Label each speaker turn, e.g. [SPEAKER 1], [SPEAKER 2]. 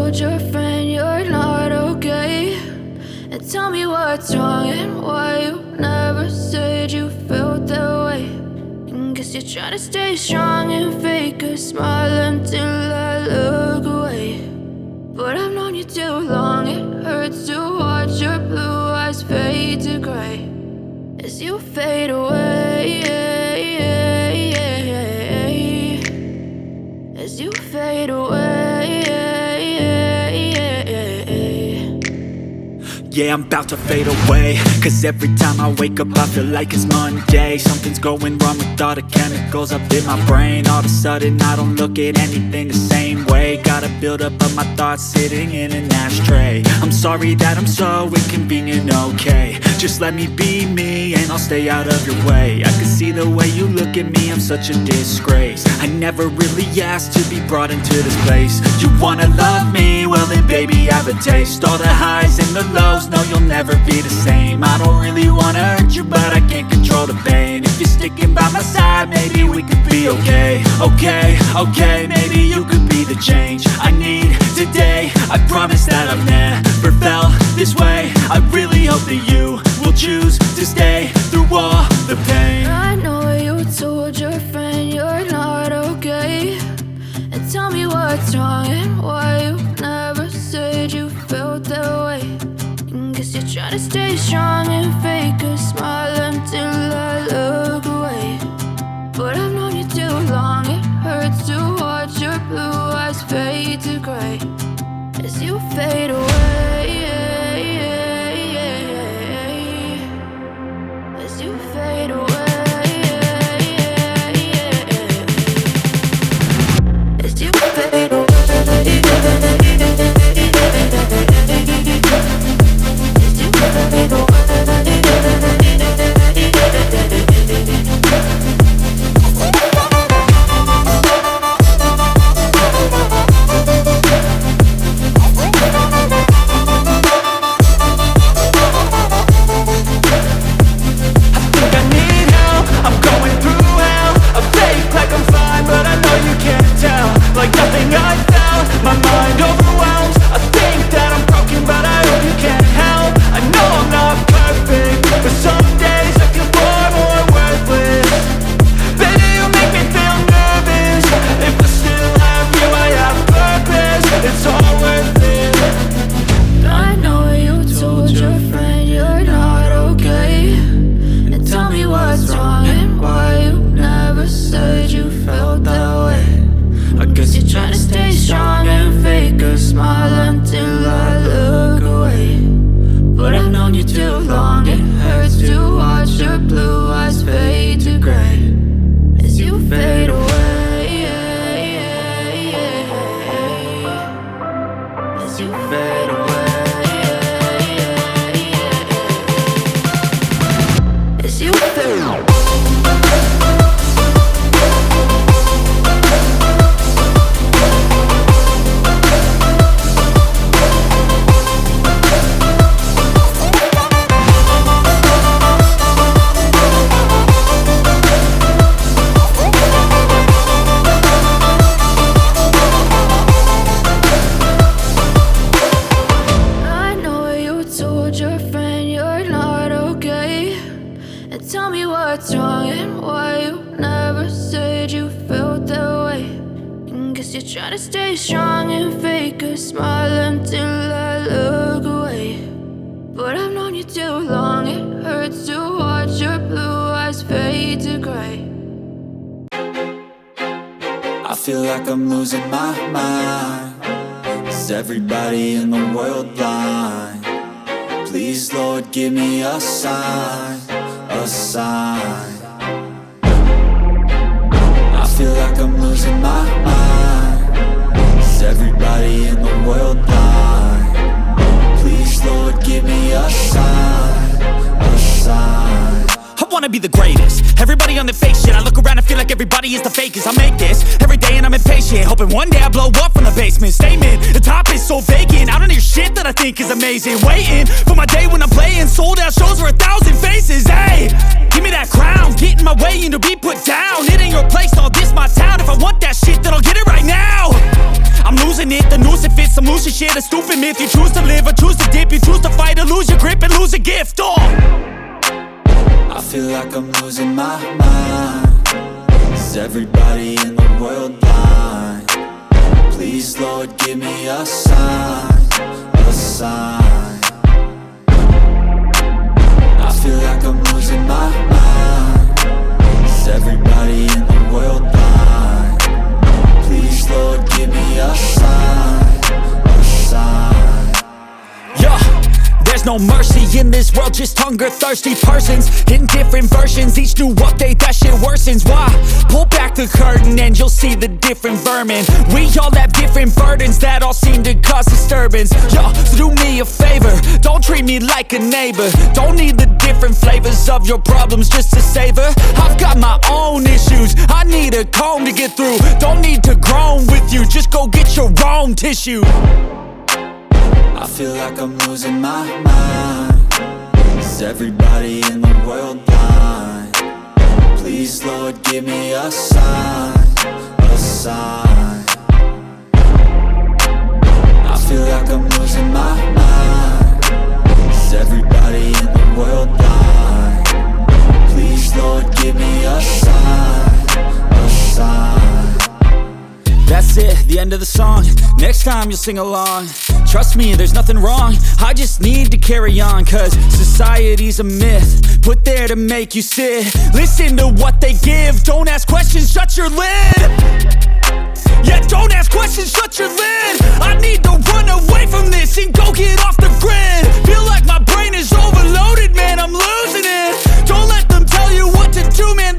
[SPEAKER 1] told your friend you're not okay? And tell me what's wrong and why you never said you felt that way. And guess you're trying to stay strong and fake a smile until I look away. But I've known you too long, it hurts to watch your blue eyes fade to gray as you fade away, as you fade away.
[SPEAKER 2] Yeah, I'm about to fade away, cause every time I wake up I feel like it's Monday. Something's going wrong with all the chemicals up in my brain. All of a sudden I don't look at anything the same way. Gotta build up of my thoughts sitting in an ashtray. I'm sorry that I'm so inconvenient, okay? Just let me be me and I'll stay out of your way. I can see the way you look at me, I'm such a disgrace. I never really asked to be brought into this place. You wanna love me? Well then baby, have a taste. All the highs and the lows, no, you'll never be the same. I don't really wanna hurt you, but I can't control the pain. If you're sticking by my side, maybe we could be okay. Okay, maybe you could be the change I need today. I promise that I've never felt this way. I really hope that you will choose to stay through all the pain.
[SPEAKER 1] I know you told your friend you're not okay. And tell me what's wrong and why you never said you felt that way. Guess you're trying to stay strong and fake a smile until I look away. But I've known you too long, it hurts to watch your blue eyes fade to gray as you fade away, as you fade away, as you fade away.
[SPEAKER 2] I feel like I'm losing my mind. Is everybody in the world blind? Please, Lord, give me a sign, a sign. I feel like I'm losing my mind. Is everybody in the world blind? Please, Lord, give me a sign, a sign.
[SPEAKER 3] I wanna be the greatest. Everybody on the fake shit. I look around and feel like everybody is the fakest. I make this every day and I'm impatient, hoping one day I blow up from the basement. Statement, the top is so vacant. I don't hear shit that I think is amazing. Waiting for my day when I'm playing sold out shows for 1,000 faces. Hey, give me that crown, get in my way and to be put down. It ain't your place, no, this my town. If I want that shit, then I'll get it right now. I'm losing it, the noose it fits some lucid shit, a stupid myth. You choose to live or choose to dip. You choose to fight or lose your grip and lose a gift.
[SPEAKER 2] I feel like I'm losing my mind. Is everybody in the world blind? Please, Lord, give me a sign, a sign. I feel like I'm losing my mind. Is everybody in the world blind? Please, Lord, give me a sign, a sign.
[SPEAKER 3] Yeah, there's no mercy in this world, just hunger-thirsty persons in different versions. Each new update, that shit worsens. Why? Pull back the curtain and you'll see the different vermin. We all have different burdens that all seem to cause disturbance. Yo, so do me a favor, don't treat me like a neighbor. Don't need the different flavors of your problems just to savor. I've got my own issues, I need a comb to get through. Don't need to groan with you, just go get your own tissue.
[SPEAKER 2] I feel like I'm losing my mind. Is everybody in the world blind? Please, Lord, give me a sign, a sign. I feel like I'm losing my mind. Is everybody in the world blind? Please, Lord, give me a sign, a sign.
[SPEAKER 3] That's it, the end of the song. Next time you'll sing along. Trust me, there's nothing wrong, I just need to carry on. Cause society's a myth, put there to make you sit. Listen to what they give, don't ask questions, shut your lid. Yeah, don't ask questions, shut your lid. I need to run away from this and go get off the grid. Feel like my brain is overloaded, man, I'm losing it. Don't let them tell you what to do, man.